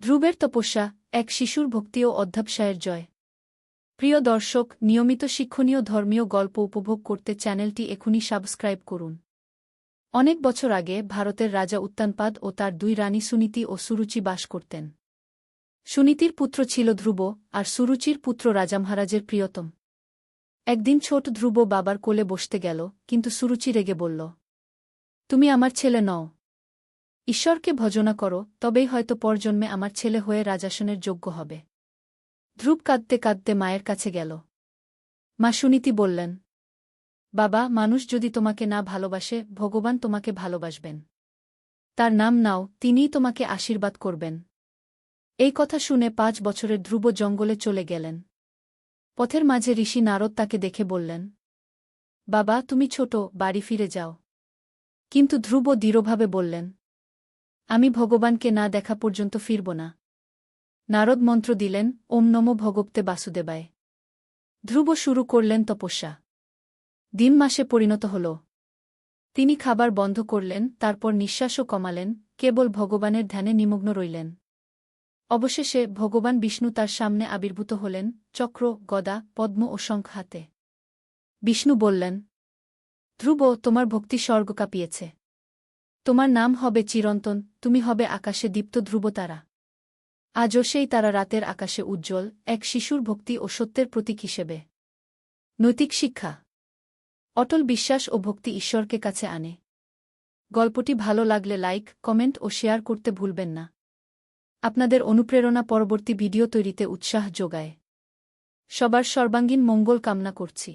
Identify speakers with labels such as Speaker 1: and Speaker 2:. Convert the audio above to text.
Speaker 1: ধ্রুবের তপস্যা, এক শিশুর ভক্তি ও অধ্যবসায়ের জয়। প্রিয় দর্শক, নিয়মিত শিক্ষণীয় ধর্মীয় গল্প উপভোগ করতে চ্যানেলটি এখনই সাবস্ক্রাইব করুন। অনেক বছর আগে ভারতের রাজা উত্তানপাদ ও তার দুই রানী সুনীতি ও সুরুচি বাস করতেন। সুনীতির পুত্র ছিল ধ্রুব, আর সুরুচির পুত্র রাজা মহারাজের প্রিয়তম। একদিন ছোট ধ্রুব বাবার কোলে বসতে গেল, কিন্তু সুরুচি রেগে বলল, তুমি আমার ছেলে নও। ঈশ্বরকে ভজনা করো, তবেই হয়তো পরজন্মে আমার ছেলে হয়ে রাজাসনের যোগ্য হবে। ধ্রুব কাঁদতে কাঁদতে মায়ের কাছে গেল। মা সুনীতি বললেন, বাবা, মানুষ যদি তোমাকে না ভালোবাসে, ভগবান তোমাকে ভালোবাসবেন। তার নাম নাও, তিনিই তোমাকে আশীর্বাদ করবেন। এই কথা শুনে 5 বছরের ধ্রুব জঙ্গলে চলে গেলেন। পথের মাঝে ঋষি নারদ তাকে দেখে বললেন, বাবা, তুমি ছোট, বাড়ি ফিরে যাও। কিন্তু ধ্রুব দৃঢ়ভাবে বললেন, আমি ভগবানকে না দেখা পর্যন্ত ফিরব না। নারদ মন্ত্র দিলেন, ওম নমো ভগবতে বাসুদেবায়। ধ্রুব শুরু করলেন তপস্যা। দিন মাসে পরিণত হল। তিনি খাবার বন্ধ করলেন, তারপর নিঃশ্বাসও কমালেন, কেবল ভগবানের ধ্যানে নিমগ্ন রইলেন। অবশেষে ভগবান বিষ্ণু তার সামনে আবির্ভূত হলেন, চক্র, গদা, পদ্ম ও শঙ্খ হাতে। বিষ্ণু বললেন, ধ্রুব, তোমার ভক্তি স্বর্গ কাঁপিয়েছে। তোমার নাম হবে চিরন্তন, তুমি হবে আকাশে দীপ্ত ধ্রুবতারা। আজও সেই তারা রাতের আকাশে উজ্জ্বল, এক শিশুর ভক্তি ও সত্যের প্রতীক হিসেবে। নৈতিক শিক্ষা। অটল বিশ্বাস ও ভক্তি ঈশ্বরকে কাছে আনে। গল্পটি ভালো লাগলে লাইক, কমেন্ট ও শেয়ার করতে ভুলবেন না। আপনাদের অনুপ্রেরণা পরবর্তী ভিডিও তৈরিতে উৎসাহ যোগায়। সবার সর্বাঙ্গীন মঙ্গল কামনা করছি।